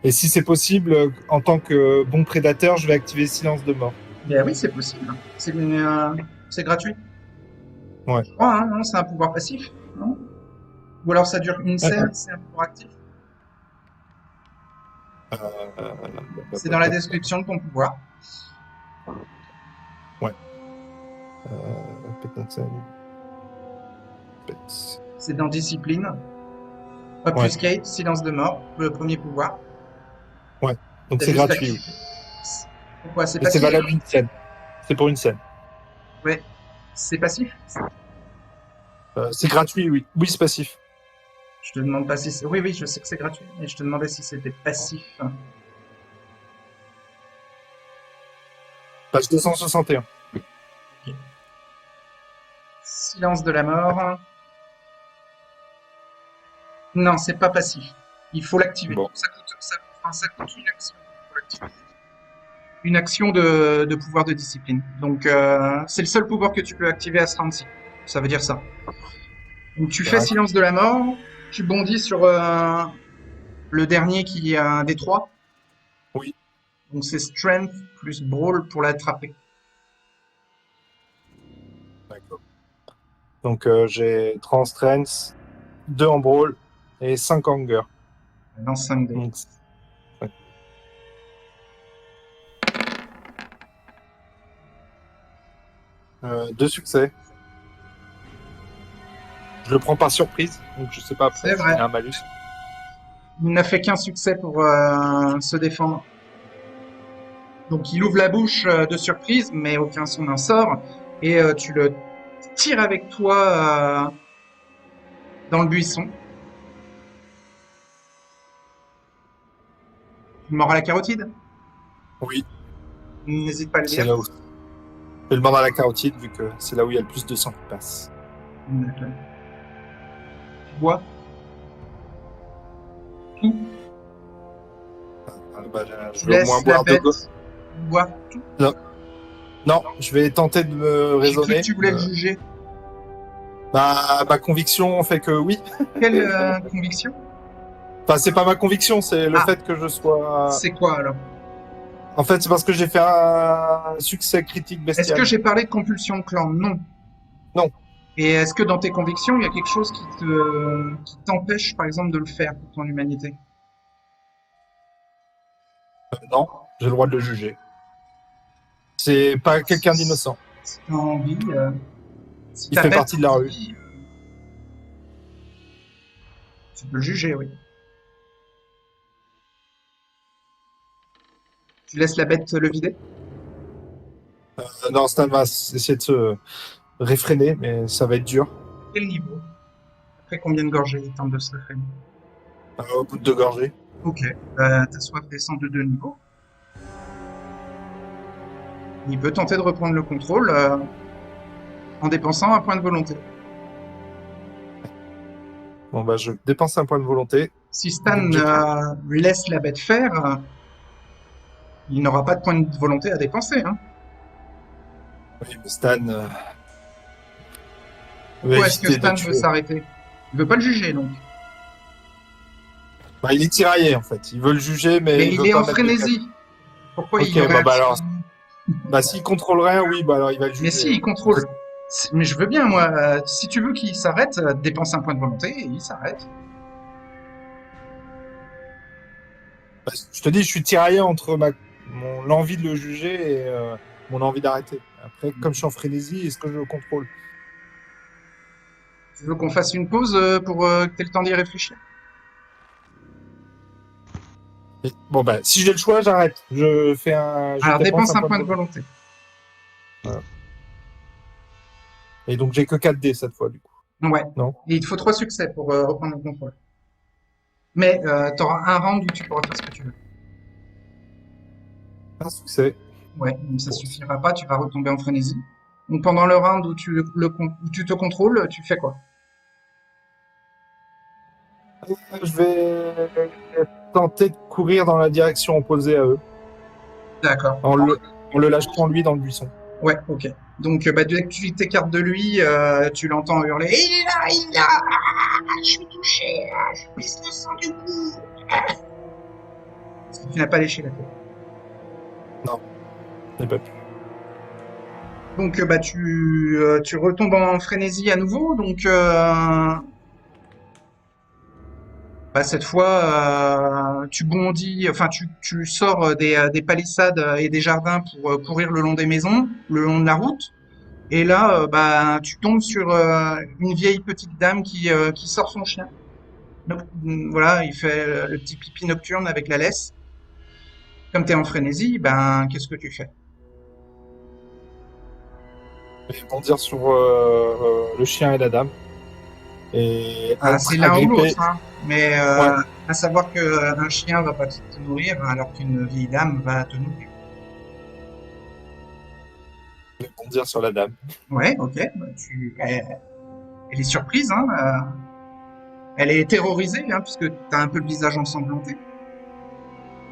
Et si c'est possible, en tant que bon prédateur, je vais activer Silence de mort. Ben oui, c'est possible. C'est gratuit. Ouais. Je crois, hein, non, c'est un pouvoir passif, non? Ou alors ça dure une scène, c'est un pouvoir actif. C'est dans la description de ton pouvoir. C'est dans Discipline. Obfuscate, Silence de mort, le premier pouvoir. Donc T'as c'est juste gratuit. activé. Pourquoi c'est Et c'est passif? valable une scène. C'est pour une scène. Ouais, c'est passif. C'est gratuit, oui. Oui, c'est passif. Je te demande pas si c'est... Oui, oui, je sais que c'est gratuit, mais je te demandais si c'était passif. Page 261. Silence de la mort. Non, c'est pas passif. Il faut l'activer. Bon. Ça coûte une action pour l'activer. Une action de pouvoir de discipline. Donc, c'est le seul pouvoir que tu peux activer à ce round-ci. Ça veut dire ça. Donc, tu fais Ouais. silence de la mort. Tu bondis sur le dernier qui est un des 3. Oui. Donc, c'est strength plus brawl pour l'attraper. D'accord. Donc j'ai 30 strength, 2 en brawl et 5 en hunger. Dans 5 dés. Donc, ouais. Deux succès. Je le prends par surprise, donc je sais pas après. C'est vrai. Il y a un malus. Il n'a fait qu'un succès pour se défendre. Donc il ouvre la bouche de surprise, mais aucun son n'en sort. Et tu le tires avec toi dans le buisson. Mort à la carotide. Oui, N'hésite pas à le c'est dire. là où. Je le demande à la carotide vu que c'est là où il y a le plus de sang qui passe. D'accord. Tu vois tout. Bah, je Tu vais au laisses moins la boire de bête go. voir tout. Non, je vais tenter de me J'ai cru raisonner. que tu voulais le juger. Ma conviction fait que oui. Quelle conviction? Enfin, c'est pas ma conviction, c'est le Ah. fait que je sois. C'est quoi alors? En fait, c'est parce que j'ai fait un succès critique Est-ce bestial. que j'ai parlé de compulsion de clan? Non. Non. Et est-ce que dans tes convictions, il y a quelque chose qui t'empêche, par exemple, de le faire pour ton humanité? Non, j'ai le droit de le juger. C'est pas quelqu'un d'innocent. Si t'as envie, si Il ta fait bête partie de la a rue. envie, tu peux le juger, oui. Tu laisses la bête le vider? Non, Stan va essayer de se réfréner, mais ça va être dur. Quel niveau? Après combien de gorgées il tente de se réfréner? Au bout de 2 gorgées. Ok. Ta soif descend de 2 niveaux. Il peut tenter de reprendre le contrôle en dépensant un point de volonté. Bon, bah, je dépense un point de volonté. Si Stan Donc, laisse la bête faire, il n'aura pas de point de volonté à dépenser. Hein. Oui, mais Stan. Pourquoi est-ce que éviter de Stan tuer. veut s'arrêter? Il veut pas le juger, donc. Bah, il est tiraillé, en fait. Il veut le juger, mais. Mais il il veut est pas en mettre de frénésie. Pourquoi Ok, il aurait bah, action- alors. Bah, s'il contrôle rien, oui, bah, alors il va le juger. Mais si, il contrôle. Mais je veux bien, moi. Si tu veux qu'il s'arrête, dépense un point de volonté et il s'arrête. Bah, je te dis, je suis tiraillé entre mon envie de le juger et mon envie d'arrêter. Après, comme je suis en frénésie, est-ce que je le contrôle? Tu veux qu'on fasse une pause pour que tu aies le temps d'y réfléchir? Bon, bah, si j'ai le choix, j'arrête. Je fais je Alors, dépense dépense un point de volonté. Et donc, j'ai que 4 dés cette fois, du coup. Ouais. Non. Et il te faut 3 succès pour reprendre le contrôle. Mais tu auras un round où tu pourras faire ce que tu veux. Un succès. Ouais, donc ça suffira pas, tu vas retomber en frénésie. Donc pendant le round où où tu te contrôles, tu fais quoi? Je vais tenter de courir dans la direction opposée à eux, D'accord. en le lâchant lui dans le buisson. Ouais, ok. Donc bah, dès que tu t'écartes de lui, tu l'entends hurler. Il est là, je suis touché, je pisse le sang du cou. Parce que tu n'as pas léché la tête. Je n'ai pas pu. Donc bah tu retombes en frénésie à nouveau. Donc bah, cette fois tu bondis, enfin tu sors des palissades et des jardins pour courir le long des maisons, le long de la route. Et là bah tu tombes sur une vieille petite dame qui sort son chien. Donc, voilà, il fait le petit pipi nocturne avec la laisse. Comme tu es en frénésie, ben qu'est-ce que tu fais? Je vais bondir sur le chien et la dame. Et Ah, c'est l'un ou agripper- l'autre, hein. Mais Ouais. à savoir qu'un chien va pas te nourrir alors qu'une vieille dame va te nourrir. Je vais bondir sur la dame. Ouais, ok. Elle est surprise, hein. Elle est terrorisée, hein, puisque t'as un peu le visage ensanglanté.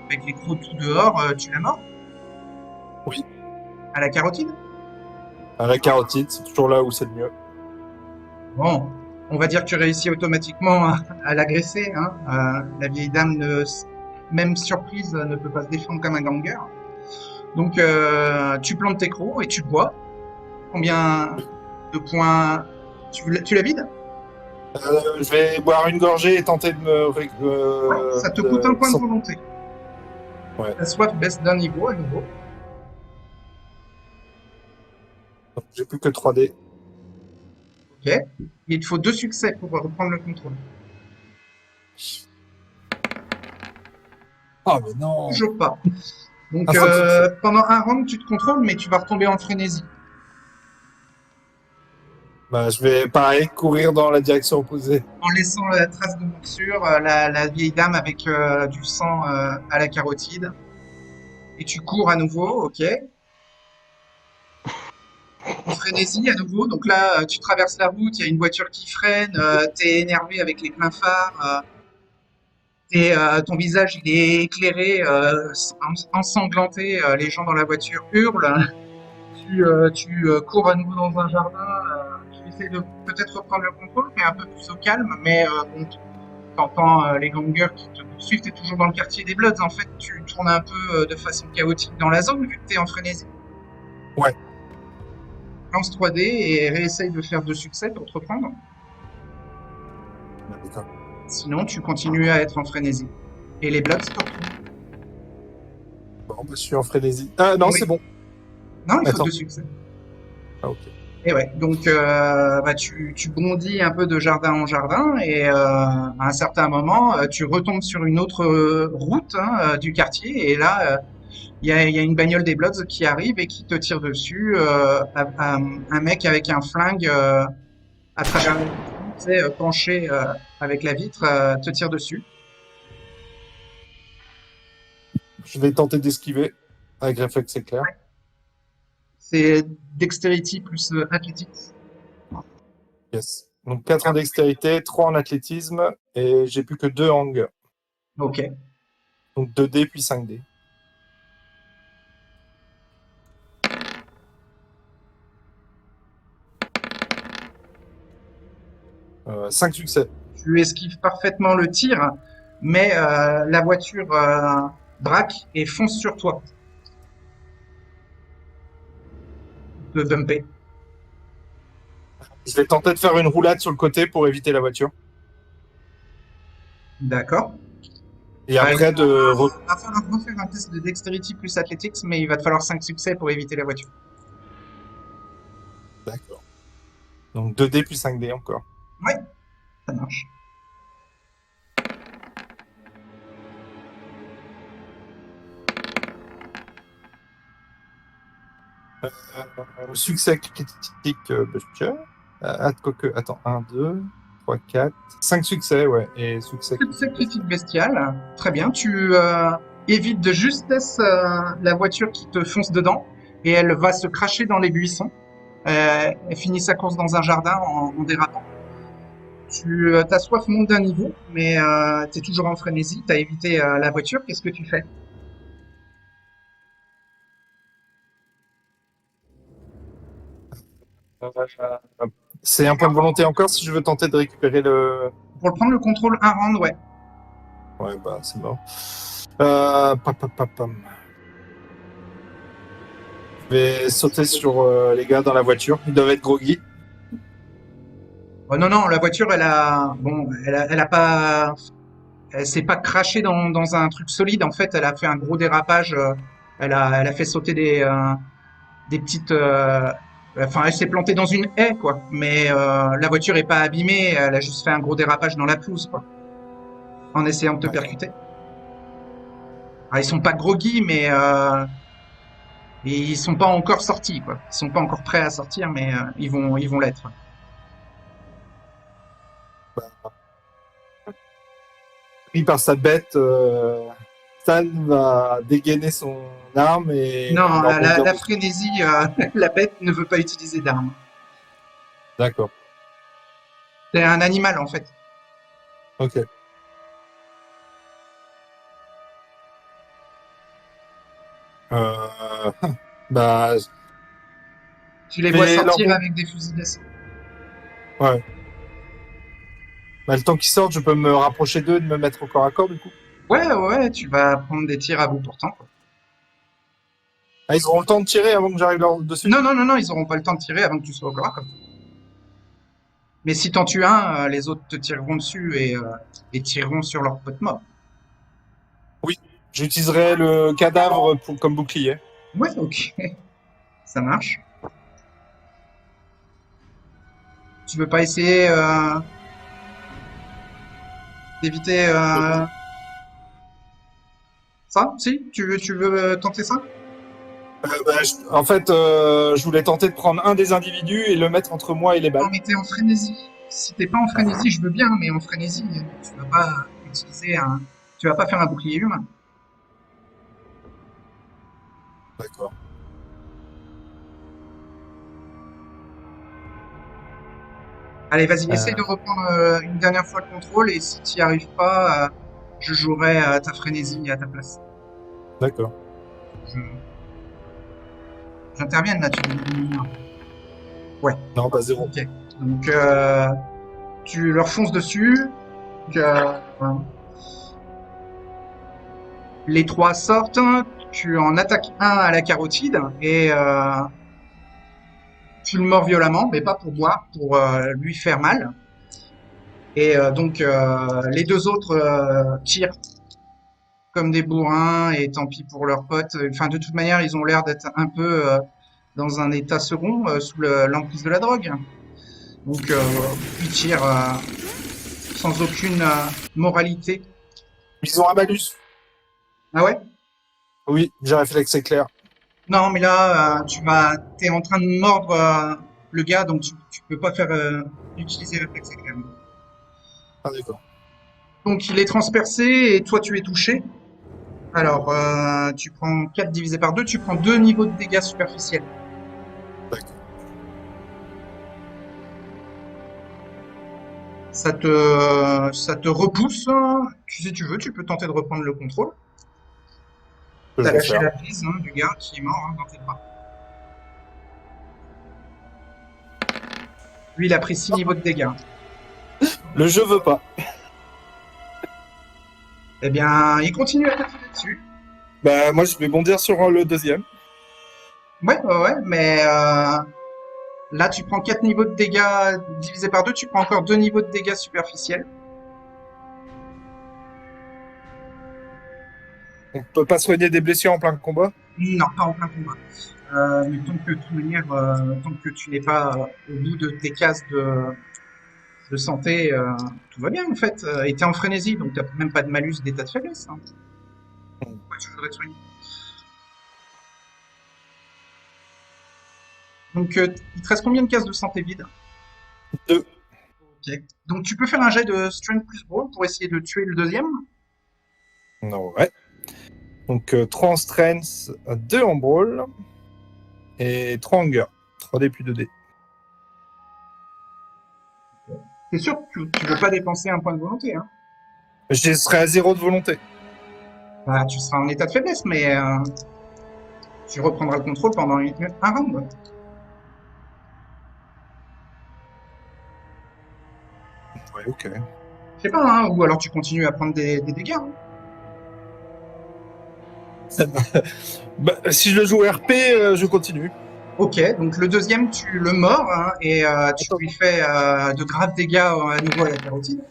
Avec les crocs tout dehors, tu la mords? Oui. À la carotide? À la carotide, c'est toujours là où c'est le mieux. Bon, on va dire que tu réussis automatiquement à l'agresser, hein. La vieille dame, même surprise, ne peut pas se défendre comme un ganger. Donc, tu plantes tes crocs et tu bois. Combien de points? Tu la vides? Je vais boire une gorgée et tenter de me... Ouais, ça te coûte un point de sans- volonté. Ouais. Ta soif baisse d'un niveau à nouveau. Donc, j'ai plus que 3 dés. Ok. Il te faut 2 succès pour reprendre le contrôle. Ah, mais non. Toujours pas. Donc, Un seul succès. pendant un round, tu te contrôles, mais tu vas retomber en frénésie. Bah, je vais, pareil, courir dans la direction opposée. En laissant la trace de morsure, la vieille dame avec du sang à la carotide. Et tu cours à nouveau, ok. En frénésie à nouveau. Donc là, tu traverses la route, il y a une voiture qui freine, t'es énervé avec les pleins phares, ton visage il est éclairé, ensanglanté, les gens dans la voiture hurlent. Tu cours à nouveau dans un jardin, tu essaies de peut-être reprendre le contrôle, mais un peu plus au calme, mais bon, t'entends les gangers qui te poursuivent, t'es toujours dans le quartier des Bloods, en fait, tu tournes un peu de façon chaotique dans la zone, vu que t'es en frénésie. Ouais. Lance 3D et réessaye de faire 2 succès pour te reprendre. Ah, putain. Sinon, tu continues à être en frénésie. Et les Bloods te retrouvent. Bon, bah, je suis en frénésie. Ah, non, Oui. c'est bon. Non, il faut Attends. 2 succès. Ah, ok. Et ouais, donc bah, tu bondis un peu de jardin en jardin et à un certain moment, tu retombes sur une autre route hein, du quartier et là, il y a une bagnole des Bloods qui arrive et qui te tire dessus. Un mec avec un flingue à travers le vitre, tu sais, penché avec la vitre, te tire dessus. Je vais tenter d'esquiver avec réflexe éclair. C'est dextérité plus athlétique. Yes. Donc 4 en dextérité, 3 en athlétisme et j'ai plus que 2 en hunger. Ok. Donc 2 dés puis 5 dés. Euh, 5 succès. Tu esquives parfaitement le tir, mais la voiture braque et fonce sur toi. De bumper. Je vais tenter de faire une roulade sur le côté pour éviter la voiture. D'accord. Et après Il de... va falloir refaire un test de dextérité plus athletics, mais il va te falloir 5 succès pour éviter la voiture. D'accord. Donc 2 dés puis 5 dés encore. Ouais, ça marche. Succès critique Buster. Attends, 1, 2, 3, 4, 5 succès, ouais. Et succès Succès critique bestial. Très bien. Tu évites de justesse la voiture qui te fonce dedans et elle va se cracher dans les buissons. Elle finit sa course dans un jardin en dérapant. Ta soif monte d'un niveau, mais tu es toujours en frénésie. Tu as évité la voiture. Qu'est-ce que tu fais? C'est un point de volonté encore si je veux tenter de récupérer le... Pour prendre le contrôle un round, ouais. Ouais, bah c'est mort. Pam. Je vais sauter sur les gars dans la voiture. Ils doivent être groggy. Oh, non, la voiture, elle s'est pas crashée dans un truc solide. En fait, elle a fait un gros dérapage. Elle a fait sauter des petites. Enfin, elle s'est plantée dans une haie, quoi. Mais la voiture est pas abîmée. Elle a juste fait un gros dérapage dans la pelouse, quoi. En essayant de te percuter. Alors, ils sont pas groggy, mais ils sont pas encore sortis, quoi. Ils sont pas encore prêts à sortir, mais ils vont l'être. Pris par sa bête, Stan va dégainer son arme et Non, va rebondir la dessus. frénésie, la bête ne veut pas utiliser d'armes. D'accord. C'est un animal en fait. Ok. Euh... Bah, Tu les je vois vais leur sortir bon. avec des fusils d'assaut. Ouais. Bah, le temps qu'ils sortent, je peux me rapprocher d'eux et de me mettre au corps à corps du coup. Ouais, tu vas prendre des tirs à bout portant, quoi. Ah, ils auront le temps de tirer avant que j'arrive leur dessus. Non, ils auront pas le temps de tirer avant que tu sois au corps à corps. Mais si t'en tues un, les autres te tireront dessus et tireront sur leur pote mort. Oui. J'utiliserai le cadavre comme bouclier. Ouais, ok. Ça marche. Tu veux pas essayer d'éviter ça? Si? Tu veux tenter ça? En fait, je voulais tenter de prendre un des individus et le mettre entre moi et les Non, balles. mais t'es en frénésie. Si t'es pas en frénésie, je veux bien, mais en frénésie, tu vas pas utiliser un... Tu vas pas faire un bouclier humain. D'accord. Allez, vas-y, essaye de reprendre une dernière fois le contrôle et si t'y arrives pas, je jouerai ta frénésie à ta place. D'accord. Je- J'interviens là, tu me... Ouais, Non, pas zéro. ok. Donc, tu leur fonces dessus. Donc, les trois sortent. Tu en attaques un à la carotide et tu le mords violemment, mais pas pour boire, pour lui faire mal. Et donc, les deux autres tirent comme des bourrins et tant pis pour leurs potes. Enfin, de toute manière, ils ont l'air d'être un peu dans un état second sous l'emprise de la drogue. Donc, ils tirent sans aucune moralité. Ils ont un malus. Ah ouais? Oui, j'ai un réflexe éclair. Non, mais là, t'es en train de mordre le gars, donc tu peux pas faire utiliser réflexe éclair. Ah, d'accord. Donc, il est transpercé et toi, tu es touché. Alors, tu prends 4 divisé par 2, tu prends 2 niveaux de dégâts superficiels. D'accord. Ça te repousse. Si tu veux, tu peux tenter de reprendre le contrôle. Que je T'as vais lâché faire. la prise du gars qui est mort dans tes bras. Lui, il a pris 6 niveaux de dégâts. Le jeu veut pas. Eh bien, il continue à t'attirer dessus. Bah, moi, je vais bondir sur le deuxième. Ouais, mais là, tu prends 4 niveaux de dégâts divisé par 2, tu prends encore 2 niveaux de dégâts superficiels. On peut pas soigner des blessures en plein combat. Non, pas en plein combat. Mais tant que, de toute manière, tant que tu n'es pas au bout de tes cases de santé, tout va bien en fait. Et t'es en frénésie, donc t'as même pas de malus d'état de faiblesse. Hein. Pourquoi tu voudrais te soigner? Donc, il te reste combien de cases de santé vides? 2. Ok. Donc, tu peux faire un jet de Strength plus Brawl pour essayer de tuer le deuxième. Non, ouais. Donc, 3 en strength, 2 en brawl et 3 en hunger. 3D plus 2D. C'est sûr que tu veux pas dépenser un point de volonté. Hein. Je serai à 0 de volonté. Bah, tu seras en état de faiblesse, mais tu reprendras le contrôle pendant un round. Ouais, ok. Je sais pas, hein, ou alors tu continues à prendre des dégâts. Hein. Bah, si je le joue RP, je continue. Ok, donc le deuxième, tu le mords hein, et tu Attends. lui fais de graves dégâts à nouveau à la carotide.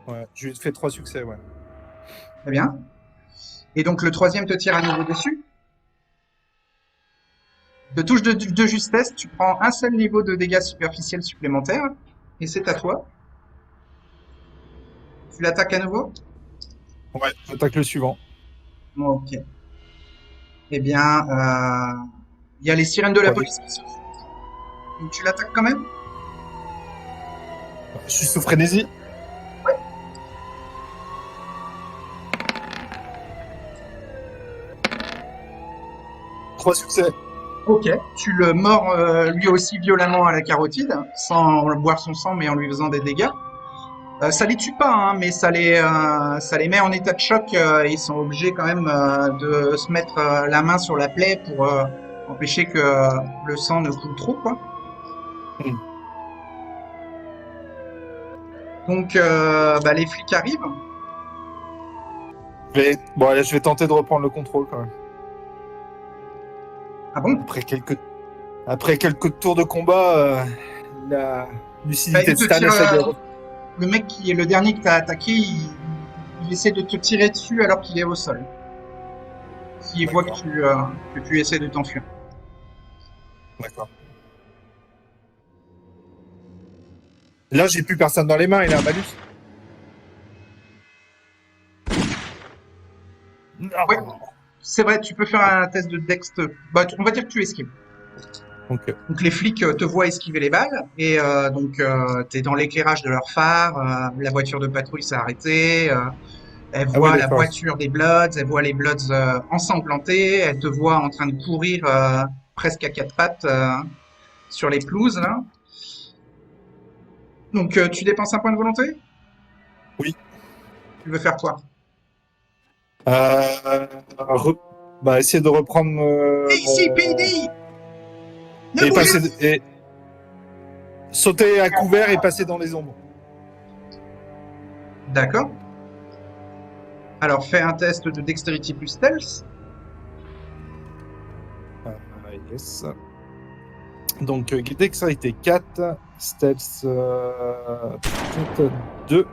Ouais, je lui fais 3 succès, ouais. Très bien. Et donc le troisième te tire à nouveau dessus. De touche de justesse, tu prends un seul niveau de dégâts superficiels supplémentaires et c'est à toi. Tu l'attaques à nouveau? Ouais, j'attaque le suivant. Ok. Eh bien, il y a les sirènes de la Ouais. police qui se font. Donc tu l'attaques quand même? Je suis sous frénésie. 3 succès. Ok, tu le mords lui aussi violemment à la carotide, sans boire son sang, mais en lui faisant des dégâts. Ça les tue pas, hein, mais ça les met en état de choc. Et ils sont obligés quand même de se mettre la main sur la plaie pour empêcher que le sang ne coule trop, quoi. Hmm. Donc, les flics arrivent. Bon, allez, je vais tenter de reprendre le contrôle quand même. Ah bon? Après quelques tours de combat, la lucidité Il de te Stan tire, essaie de... le mec qui est le dernier que t'as attaqué, il essaie de te tirer dessus alors qu'il est au sol. S'il voit D'accord. que tu essaies de t'enfuir. D'accord. Là, j'ai plus personne dans les mains, il a un malus. Non. Ouais. C'est vrai, tu peux faire un test de Dex. On va dire que tu esquives. Ok. Donc les flics te voient esquiver les balles et t'es dans l'éclairage de leur phare. La voiture de patrouille s'est arrêtée. Elle Ah oui, voit la d'accord. voiture des Bloods. Elle voit les Bloods ensanglantés. Elle te voit en train de courir presque à quatre pattes sur les pelouses là. Donc tu dépenses un point de volonté? Oui. Tu veux faire quoi? Essayer de reprendre Ici, PD! Ne et bougez passer et sauter à couvert et passer dans les ombres. D'accord. Alors fais un test de Dexterity plus Stealth. Yes. Donc dextérité 4, stealth 2.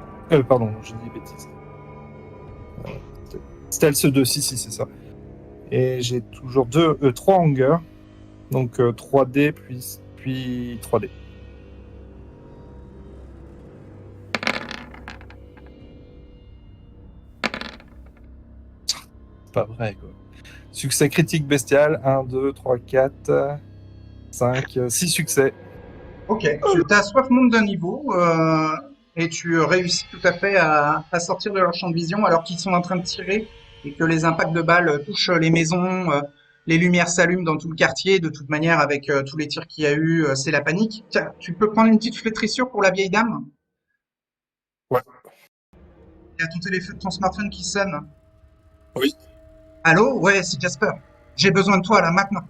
Pardon, j'ai dit bêtises. Stealth 2, si, c'est ça. Et j'ai toujours 3 hunger. Donc 3D puis 3D. C'est pas vrai, quoi. Succès critique bestial, 1, 2, 3, 4, 5, 6 succès. Ok, tu t'assoiffes d'un niveau et tu réussis tout à fait à sortir de leur champ de vision alors qu'ils sont en train de tirer et que les impacts de balles touchent les maisons, les lumières s'allument dans tout le quartier. De toute manière, avec tous les tirs qu'il y a eu, c'est la panique. Tiens, tu peux prendre une petite flétrissure pour la vieille dame? Ouais. Il y a ton téléphone, ton smartphone qui sonne. Oui. Allô? Ouais, c'est Jasper. J'ai besoin de toi là maintenant.